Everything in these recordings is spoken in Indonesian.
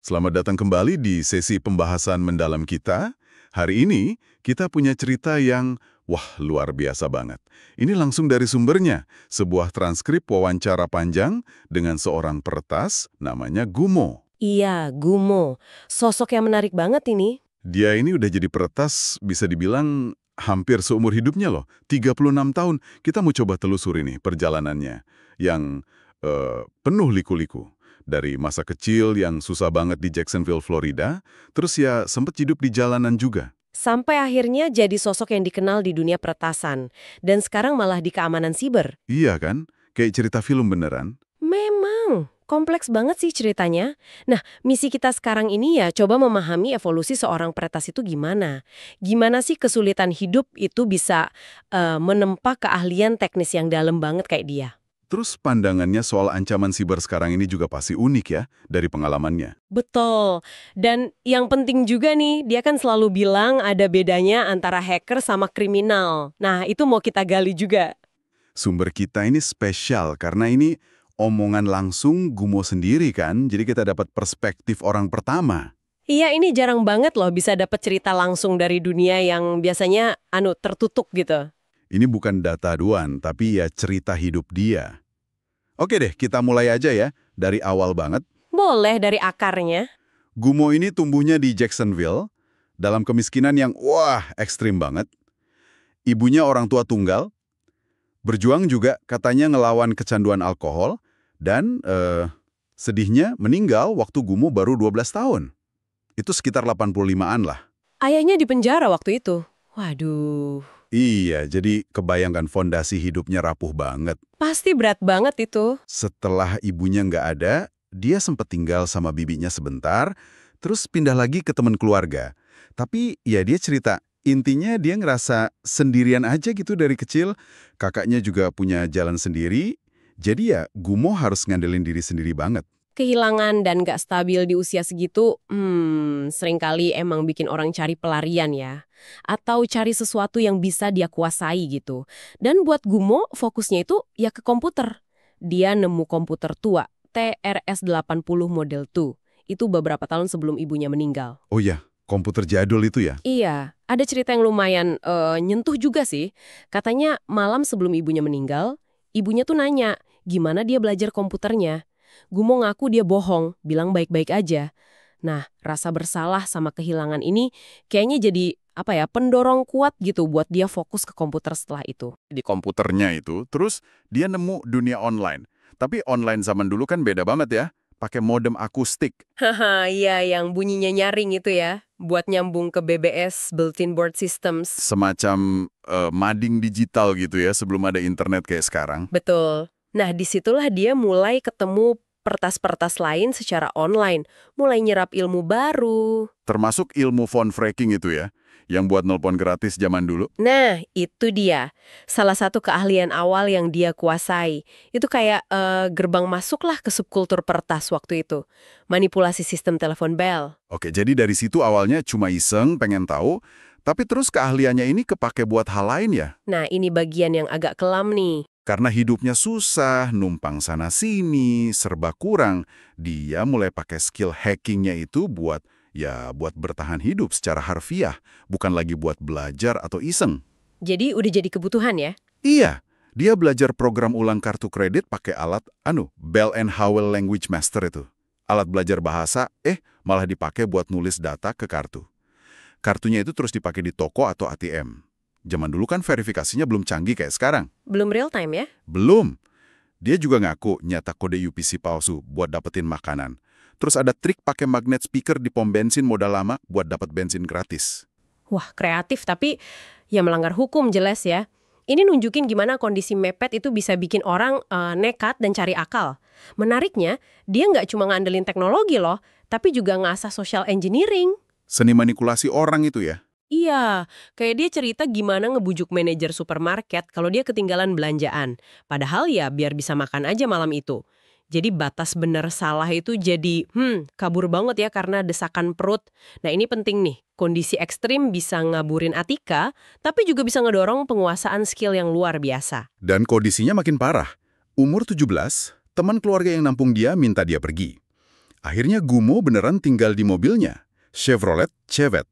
Selamat datang kembali di sesi pembahasan mendalam kita. Hari ini kita punya cerita yang, wah, luar biasa banget. Ini langsung dari sumbernya, sebuah transkrip wawancara panjang dengan seorang peretas namanya Gumo. Iya, Gumo. Sosok yang menarik banget ini. Dia ini udah jadi peretas bisa dibilang hampir seumur hidupnya loh. 36 tahun. Kita mau coba telusuri nih perjalanannya yang penuh liku-liku. Dari masa kecil yang susah banget di Jacksonville, Florida, terus ya sempat hidup di jalanan juga. Sampai akhirnya jadi sosok yang dikenal di dunia peretasan. Dan sekarang malah di keamanan siber. Iya kan? Kayak cerita film beneran. Memang, kompleks banget sih ceritanya. Nah, misi kita sekarang ini ya coba memahami evolusi seorang peretas itu gimana. Gimana sih kesulitan hidup itu bisa menempa keahlian teknis yang dalam banget kayak dia. Terus pandangannya soal ancaman siber sekarang ini juga pasti unik ya, dari pengalamannya. Betul. Dan yang penting juga nih, dia kan selalu bilang ada bedanya antara hacker sama kriminal. Nah, itu mau kita gali juga. Sumber kita ini spesial karena ini omongan langsung Gumo sendiri kan, jadi kita dapat perspektif orang pertama. Iya, ini jarang banget loh bisa dapat cerita langsung dari dunia yang biasanya tertutup gitu. Ini bukan data doang, tapi ya cerita hidup dia. Oke deh, kita mulai aja ya, dari awal banget. Boleh dari akarnya. Gumo ini tumbuhnya di Jacksonville, dalam kemiskinan yang wah ekstrim banget. Ibunya orang tua tunggal, berjuang juga katanya ngelawan kecanduan alkohol, dan sedihnya meninggal waktu Gumo baru 12 tahun. Itu sekitar 85-an lah. Ayahnya di penjara waktu itu. Waduh. Iya, jadi kebayangkan fondasi hidupnya rapuh banget. Pasti berat banget itu. Setelah ibunya nggak ada, dia sempat tinggal sama bibinya sebentar, terus pindah lagi ke teman keluarga. Tapi ya dia cerita, intinya dia ngerasa sendirian aja gitu dari kecil. Kakaknya juga punya jalan sendiri, jadi ya Gumo harus ngandelin diri sendiri banget. Kehilangan dan gak stabil di usia segitu, seringkali emang bikin orang cari pelarian ya. Atau cari sesuatu yang bisa dia kuasai gitu. Dan buat Gumo, fokusnya itu ya ke komputer. Dia nemu komputer tua, TRS-80 Model 2. Itu beberapa tahun sebelum ibunya meninggal. Oh ya, komputer jadul itu ya? Iya, ada cerita yang lumayan nyentuh juga sih. Katanya malam sebelum ibunya meninggal, ibunya tuh nanya, gimana dia belajar komputernya. Gumo ngaku dia bohong, bilang baik-baik aja. Nah, rasa bersalah sama kehilangan ini kayaknya jadi pendorong kuat gitu buat dia fokus ke komputer setelah itu. Di komputernya itu, terus dia nemu dunia online. Tapi online zaman dulu kan beda banget ya, pakai modem akustik. Haha, iya yang bunyinya nyaring itu ya, buat nyambung ke BBS, Bulletin Board Systems. Semacam mading digital gitu ya, sebelum ada internet kayak sekarang. Betul. Nah, disitulah dia mulai ketemu pertas-pertas lain secara online, mulai nyerap ilmu baru. Termasuk ilmu phone phreaking itu ya, yang buat nelpon gratis zaman dulu. Nah, itu dia. Salah satu keahlian awal yang dia kuasai. Itu kayak gerbang masuklah ke subkultur pertas waktu itu. Manipulasi sistem telepon bel. Oke, jadi dari situ awalnya cuma iseng, pengen tahu, tapi terus keahliannya ini kepake buat hal lain ya? Nah, ini bagian yang agak kelam nih. Karena hidupnya susah, numpang sana-sini, serba kurang, dia mulai pakai skill hackingnya itu buat bertahan hidup secara harfiah, bukan lagi buat belajar atau iseng. Jadi udah jadi kebutuhan ya? Iya, dia belajar program ulang kartu kredit pakai alat, Bell and Howell Language Master itu. Alat belajar bahasa, malah dipakai buat nulis data ke kartu. Kartunya itu terus dipakai di toko atau ATM. Zaman dulu kan verifikasinya belum canggih kayak sekarang. Belum real time ya? Belum. Dia juga ngaku nyata kode UPC palsu buat dapetin makanan. Terus ada trik pakai magnet speaker di pom bensin modal lama buat dapet bensin gratis. Wah, kreatif tapi ya melanggar hukum jelas ya. Ini nunjukin gimana kondisi mepet itu bisa bikin orang nekat dan cari akal. Menariknya, dia nggak cuma ngandelin teknologi loh, tapi juga ngasah social engineering. Seni manipulasi orang itu ya? Iya, kayak dia cerita gimana ngebujuk manajer supermarket kalau dia ketinggalan belanjaan. Padahal ya biar bisa makan aja malam itu. Jadi batas benar salah itu jadi, kabur banget ya karena desakan perut. Nah ini penting nih, kondisi ekstrim bisa ngaburin Atika, tapi juga bisa ngedorong penguasaan skill yang luar biasa. Dan kondisinya makin parah. Umur 17, teman keluarga yang nampung dia minta dia pergi. Akhirnya Gumo beneran tinggal di mobilnya, Chevrolet Chevette.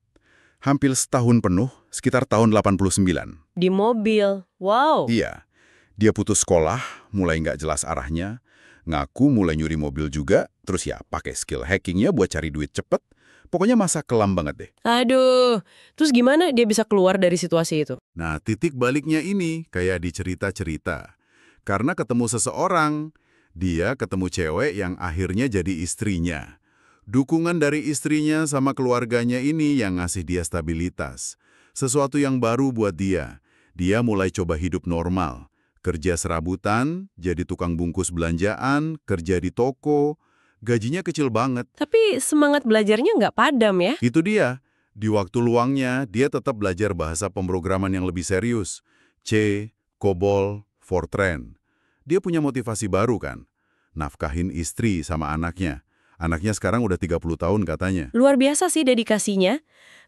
Hampir setahun penuh, sekitar tahun 89. Di mobil. Wow. Iya, dia putus sekolah, mulai nggak jelas arahnya, ngaku mulai nyuri mobil juga, terus ya pakai skill hackingnya buat cari duit cepet. Pokoknya masa kelam banget deh. Aduh, terus gimana dia bisa keluar dari situasi itu? Nah, titik baliknya ini kayak di cerita-cerita. Karena ketemu seseorang, dia ketemu cewek yang akhirnya jadi istrinya. Dukungan dari istrinya sama keluarganya ini yang ngasih dia stabilitas. Sesuatu yang baru buat dia. Dia mulai coba hidup normal. Kerja serabutan, jadi tukang bungkus belanjaan, kerja di toko. Gajinya kecil banget. Tapi semangat belajarnya nggak padam ya? Itu dia. Di waktu luangnya, dia tetap belajar bahasa pemrograman yang lebih serius. C, COBOL, Fortran. Dia punya motivasi baru kan? Nafkahin istri sama anaknya. Anaknya sekarang udah 30 tahun katanya. Luar biasa sih dedikasinya.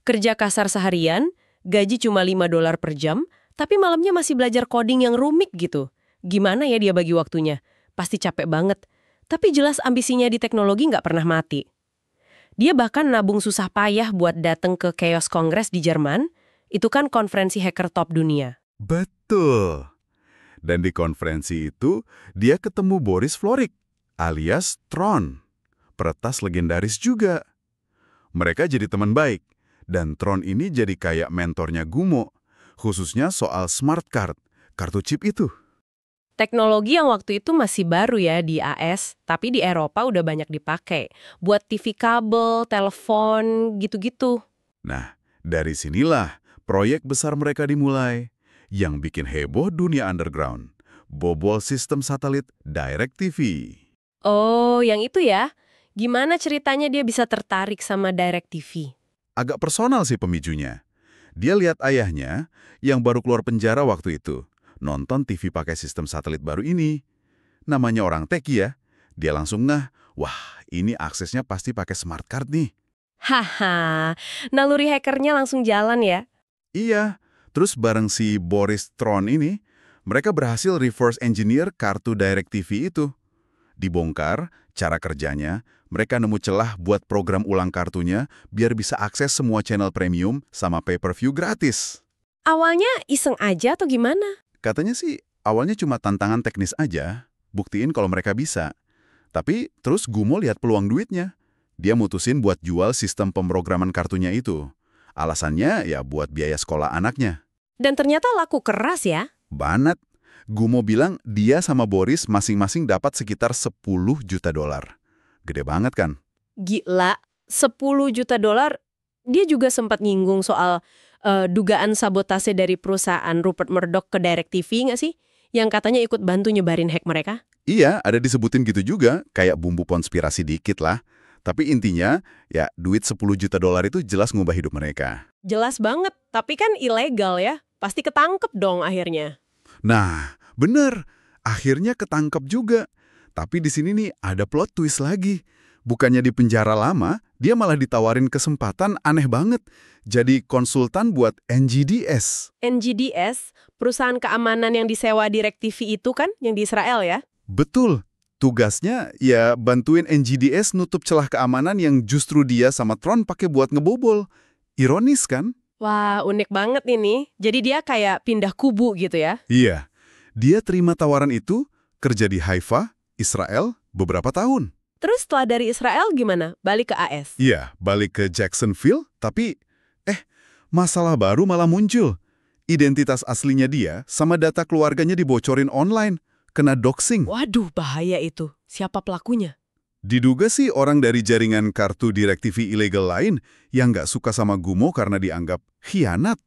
Kerja kasar seharian, gaji cuma $5 per jam, tapi malamnya masih belajar coding yang rumit gitu. Gimana ya dia bagi waktunya? Pasti capek banget. Tapi jelas ambisinya di teknologi nggak pernah mati. Dia bahkan nabung susah payah buat datang ke Chaos Congress di Jerman. Itu kan konferensi hacker top dunia. Betul. Dan di konferensi itu, dia ketemu Boris Florik, alias Tron. Peretas legendaris juga. Mereka jadi teman baik. Dan Tron ini jadi kayak mentornya Gumo. Khususnya soal smart card, kartu chip itu. Teknologi yang waktu itu masih baru ya di AS, tapi di Eropa udah banyak dipakai. Buat TV kabel, telepon, gitu-gitu. Nah, dari sinilah proyek besar mereka dimulai. Yang bikin heboh dunia underground. Bobol sistem satelit DirecTV. Oh, yang itu ya? Gimana ceritanya dia bisa tertarik sama DirecTV? Agak personal sih pemicunya. Dia lihat ayahnya yang baru keluar penjara waktu itu. Nonton TV pakai sistem satelit baru ini. Namanya orang teki ya. Dia langsung wah ini aksesnya pasti pakai smart card nih. Haha, naluri hackernya langsung jalan ya? Iya, terus bareng si Boris Tron ini, mereka berhasil reverse engineer kartu DirecTV itu. Dibongkar cara kerjanya, mereka nemu celah buat program ulang kartunya biar bisa akses semua channel premium sama pay-per-view gratis. Awalnya iseng aja atau gimana? Katanya sih awalnya cuma tantangan teknis aja, buktiin kalau mereka bisa. Tapi terus Gumo lihat peluang duitnya. Dia mutusin buat jual sistem pemrograman kartunya itu. Alasannya ya buat biaya sekolah anaknya. Dan ternyata laku keras ya? Banget. Gumo bilang dia sama Boris masing-masing dapat sekitar $10 juta. Gede banget kan? Gila, $10 juta. Dia juga sempat nyinggung soal dugaan sabotase dari perusahaan Rupert Murdoch ke DirecTV nggak sih? Yang katanya ikut bantu nyebarin hack mereka? Iya, ada disebutin gitu juga, kayak bumbu konspirasi dikit lah. Tapi intinya, ya duit $10 juta itu jelas ngubah hidup mereka. Jelas banget, tapi kan ilegal ya. Pasti ketangkep dong akhirnya. Nah, bener. Akhirnya ketangkep juga. Tapi di sini nih ada plot twist lagi. Bukannya di penjara lama, dia malah ditawarin kesempatan aneh banget. Jadi konsultan buat NGDS. NGDS, perusahaan keamanan yang disewa DirecTV itu kan, yang di Israel ya? Betul. Tugasnya ya bantuin NGDS nutup celah keamanan yang justru dia sama Tron pakai buat ngebobol. Ironis kan? Wah, unik banget ini. Jadi dia kayak pindah kubu gitu ya? Iya. Dia terima tawaran itu, kerja di Haifa, Israel, beberapa tahun. Terus setelah dari Israel gimana? Balik ke AS? Iya, balik ke Jacksonville, tapi masalah baru malah muncul. Identitas aslinya dia sama data keluarganya dibocorin online, kena doxing. Waduh, bahaya itu. Siapa pelakunya? Diduga sih orang dari jaringan kartu DirecTV ilegal lain yang nggak suka sama Gumo karena dianggap khianat.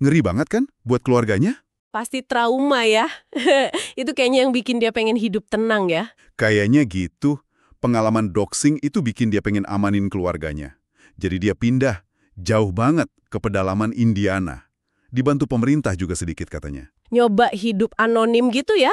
Ngeri banget kan buat keluarganya? Pasti trauma ya. Itu kayaknya yang bikin dia pengen hidup tenang ya. Kayaknya gitu. Pengalaman doxing itu bikin dia pengen amanin keluarganya. Jadi dia pindah, jauh banget ke pedalaman Indiana. Dibantu pemerintah juga sedikit katanya. Nyoba hidup anonim gitu ya.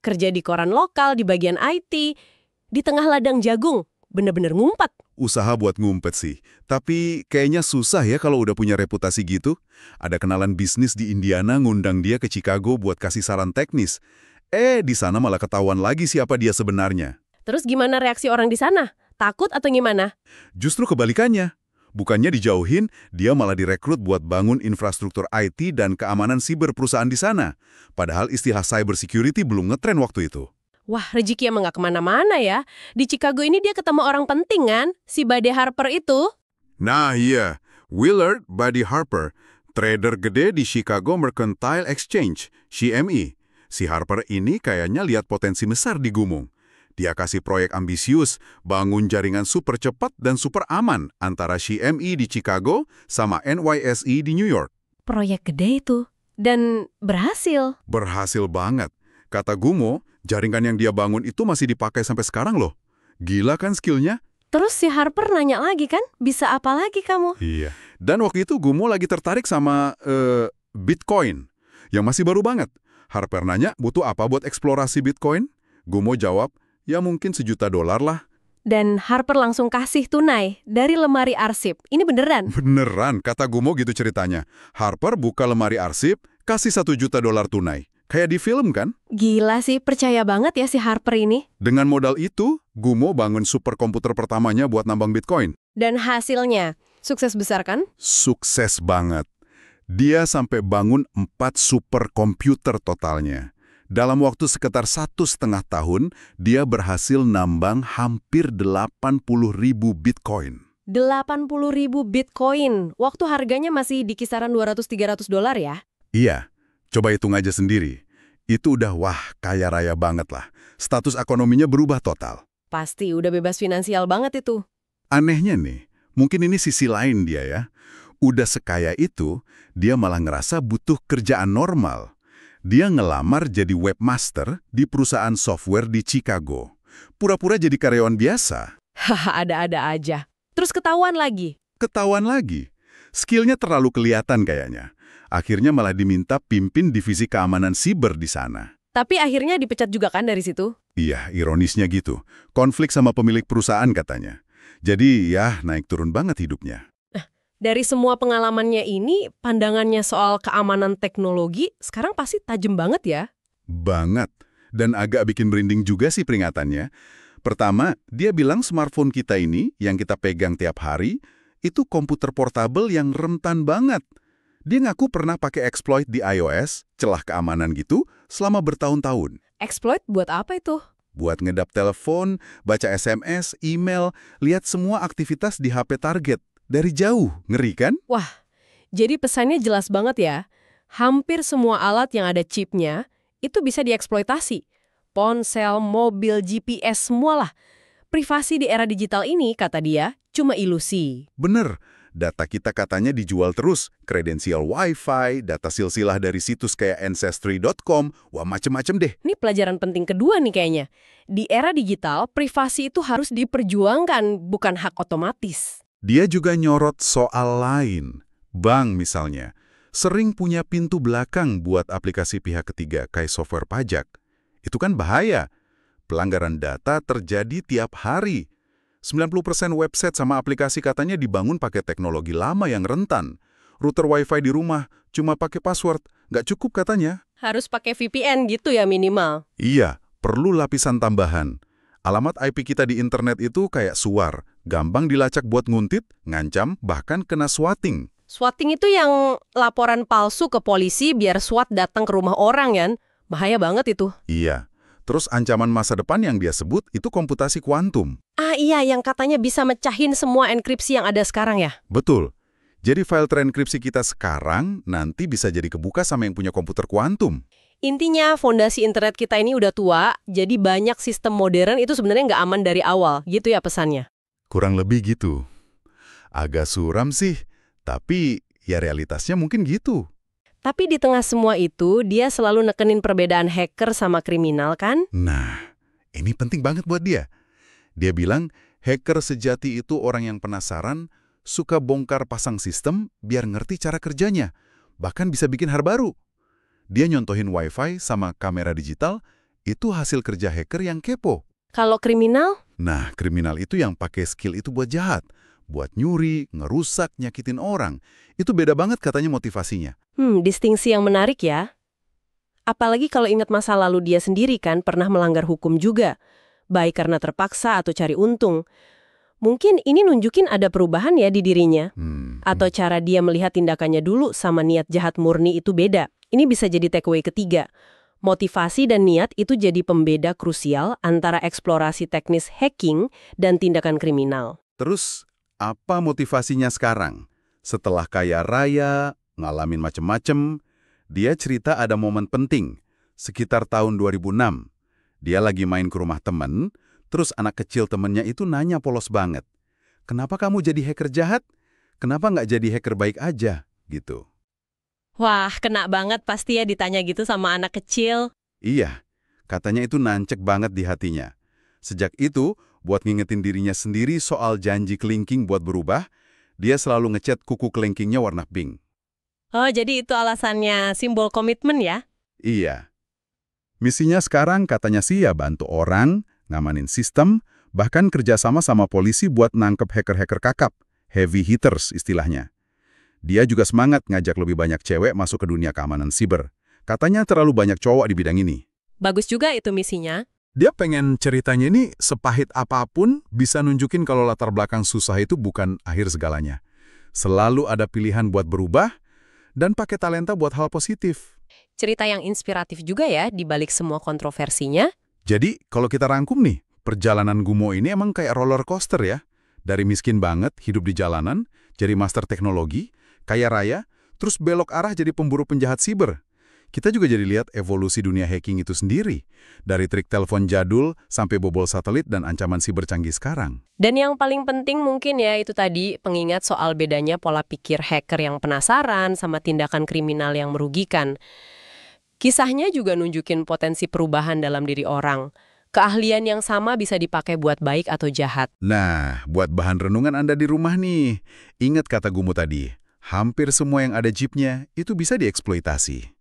Kerja di koran lokal, di bagian IT. Di tengah ladang jagung. Bener-bener ngumpet. Usaha buat ngumpet sih. Tapi kayaknya susah ya kalau udah punya reputasi gitu. Ada kenalan bisnis di Indiana ngundang dia ke Chicago buat kasih saran teknis. Di sana malah ketahuan lagi siapa dia sebenarnya. Terus gimana reaksi orang di sana? Takut atau gimana? Justru kebalikannya. Bukannya dijauhin, dia malah direkrut buat bangun infrastruktur IT dan keamanan siber perusahaan di sana. Padahal istilah cyber security belum ngetren waktu itu. Wah, rezeki emang nggak kemana-mana ya. Di Chicago ini dia ketemu orang penting kan? Si Buddy Harper itu. Nah iya, Willard Buddy Harper, trader gede di Chicago Mercantile Exchange, CME. Si Harper ini kayaknya lihat potensi besar di Gumung. Dia kasih proyek ambisius, bangun jaringan super cepat dan super aman antara CME di Chicago sama NYSE di New York. Proyek gede itu. Dan berhasil. Berhasil banget. Kata Gumo, jaringan yang dia bangun itu masih dipakai sampai sekarang loh. Gila kan skillnya? Terus si Harper nanya lagi kan, bisa apa lagi kamu? Iya. Dan waktu itu Gumo lagi tertarik sama Bitcoin, yang masih baru banget. Harper nanya, butuh apa buat eksplorasi Bitcoin? Gumo jawab, ya mungkin $1 juta lah. Dan Harper langsung kasih tunai dari lemari arsip. Ini beneran? Beneran, kata Gumo gitu ceritanya. Harper buka lemari arsip, kasih $1 juta tunai. Kayak di film kan? Gila sih, percaya banget ya si Harper ini. Dengan modal itu, Gumo bangun superkomputer pertamanya buat nambang Bitcoin. Dan hasilnya, sukses besar kan? Sukses banget. Dia sampai bangun 4 superkomputer totalnya. Dalam waktu sekitar 1,5 tahun, dia berhasil nambang hampir 80.000 Bitcoin. 80.000 Bitcoin. Waktu harganya masih di kisaran $200-300 ya? Iya, coba hitung aja sendiri. Itu udah wah, kaya raya banget lah. Status ekonominya berubah total. Pasti udah bebas finansial banget itu. Anehnya nih, mungkin ini sisi lain dia ya. Udah sekaya itu, dia malah ngerasa butuh kerjaan normal. Dia ngelamar jadi webmaster di perusahaan software di Chicago. Pura-pura jadi karyawan biasa. Haha, ada-ada aja. Terus ketahuan lagi. Ketahuan lagi. Skillnya terlalu kelihatan kayaknya. Akhirnya malah diminta pimpin divisi keamanan siber di sana. Tapi akhirnya dipecat juga kan dari situ? Iya, ironisnya gitu. Konflik sama pemilik perusahaan katanya. Jadi ya naik turun banget hidupnya. Dari semua pengalamannya ini, pandangannya soal keamanan teknologi sekarang pasti tajam banget ya? Banget. Dan agak bikin merinding juga sih peringatannya. Pertama, dia bilang smartphone kita ini yang kita pegang tiap hari, itu komputer portable yang rentan banget. Dia ngaku pernah pakai exploit di iOS, celah keamanan gitu, selama bertahun-tahun. Exploit buat apa itu? Buat ngedap telepon, baca SMS, email, lihat semua aktivitas di HP target. Dari jauh, ngeri kan? Wah, jadi pesannya jelas banget ya. Hampir semua alat yang ada chipnya itu bisa dieksploitasi. Ponsel, mobil, GPS, semualah. Privasi di era digital ini, kata dia, cuma ilusi. Bener, data kita katanya dijual terus. Kredensial Wi-Fi, data silsilah dari situs kayak Ancestry.com, wah macem-macem deh. Ini pelajaran penting kedua nih kayaknya. Di era digital, privasi itu harus diperjuangkan, bukan hak otomatis. Dia juga nyorot soal lain. Bank misalnya, sering punya pintu belakang buat aplikasi pihak ketiga kayak software pajak. Itu kan bahaya. Pelanggaran data terjadi tiap hari. 90% website sama aplikasi katanya dibangun pakai teknologi lama yang rentan. Router Wi-Fi di rumah cuma pakai password, nggak cukup katanya. Harus pakai VPN gitu ya minimal. Iya, perlu lapisan tambahan. Alamat IP kita di internet itu kayak suar, gampang dilacak buat nguntit, ngancam, bahkan kena swatting. Swatting itu yang laporan palsu ke polisi biar SWAT datang ke rumah orang kan? Bahaya banget itu. Iya, terus ancaman masa depan yang dia sebut itu komputasi kuantum. Ah iya, yang katanya bisa mecahin semua enkripsi yang ada sekarang ya? Betul. Jadi file terenkripsi kita sekarang nanti bisa jadi kebuka sama yang punya komputer kuantum. Intinya fondasi internet kita ini udah tua, jadi banyak sistem modern itu sebenarnya nggak aman dari awal, gitu ya pesannya. Kurang lebih gitu. Agak suram sih, tapi ya realitasnya mungkin gitu. Tapi di tengah semua itu, dia selalu nekenin perbedaan hacker sama kriminal kan? Nah, ini penting banget buat dia. Dia bilang, hacker sejati itu orang yang penasaran, suka bongkar pasang sistem biar ngerti cara kerjanya, bahkan bisa bikin hal baru. Dia nyontohin Wi-Fi sama kamera digital, itu hasil kerja hacker yang kepo. Kalau kriminal? Nah, kriminal itu yang pakai skill itu buat jahat. Buat nyuri, ngerusak, nyakitin orang. Itu beda banget katanya motivasinya. Distingsi yang menarik ya. Apalagi kalau ingat masa lalu dia sendiri kan pernah melanggar hukum juga. Baik karena terpaksa atau cari untung. Mungkin ini nunjukin ada perubahan ya di dirinya. Hmm. Atau cara dia melihat tindakannya dulu sama niat jahat murni itu beda. Ini bisa jadi takeaway ketiga. Motivasi dan niat itu jadi pembeda krusial antara eksplorasi teknis hacking dan tindakan kriminal. Terus, apa motivasinya sekarang? Setelah kaya raya, ngalamin macem-macem, dia cerita ada momen penting, sekitar tahun 2006. Dia lagi main ke rumah temen, terus anak kecil temennya itu nanya polos banget. Kenapa kamu jadi hacker jahat? Kenapa nggak jadi hacker baik aja? Gitu. Wah, kena banget pasti ya ditanya gitu sama anak kecil. Iya, katanya itu nancek banget di hatinya. Sejak itu, buat ngingetin dirinya sendiri soal janji kelingking buat berubah, dia selalu ngecat kuku kelingkingnya warna pink. Oh, jadi itu alasannya simbol komitmen ya? Iya. Misinya sekarang katanya sih ya bantu orang, ngamanin sistem, bahkan kerjasama sama polisi buat nangkep hacker-hacker kakap, heavy hitters istilahnya. Dia juga semangat ngajak lebih banyak cewek masuk ke dunia keamanan siber. Katanya terlalu banyak cowok di bidang ini. Bagus juga itu misinya. Dia pengen ceritanya ini sepahit apapun bisa nunjukin kalau latar belakang susah itu bukan akhir segalanya. Selalu ada pilihan buat berubah dan pakai talenta buat hal positif. Cerita yang inspiratif juga ya di balik semua kontroversinya. Jadi, kalau kita rangkum nih, perjalanan Gumo ini emang kayak roller coaster ya. Dari miskin banget, hidup di jalanan, jadi master teknologi, kaya raya, terus belok arah jadi pemburu penjahat siber. Kita juga jadi lihat evolusi dunia hacking itu sendiri. Dari trik telepon jadul sampai bobol satelit dan ancaman siber canggih sekarang. Dan yang paling penting mungkin ya itu tadi pengingat soal bedanya pola pikir hacker yang penasaran sama tindakan kriminal yang merugikan. Kisahnya juga nunjukin potensi perubahan dalam diri orang. Keahlian yang sama bisa dipakai buat baik atau jahat. Nah, buat bahan renungan Anda di rumah nih, ingat kata Gumo tadi, hampir semua yang ada chipnya itu bisa dieksploitasi.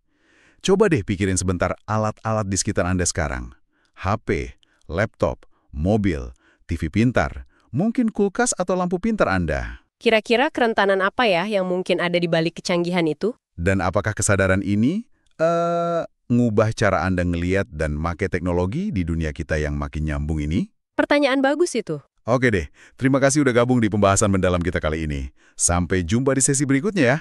Coba deh pikirin sebentar alat-alat di sekitar Anda sekarang. HP, laptop, mobil, TV pintar, mungkin kulkas atau lampu pintar Anda. Kira-kira kerentanan apa ya yang mungkin ada di balik kecanggihan itu? Dan apakah kesadaran ini ngubah cara Anda ngeliat dan make teknologi di dunia kita yang makin nyambung ini? Pertanyaan bagus itu. Oke deh, terima kasih udah gabung di pembahasan mendalam kita kali ini. Sampai jumpa di sesi berikutnya ya.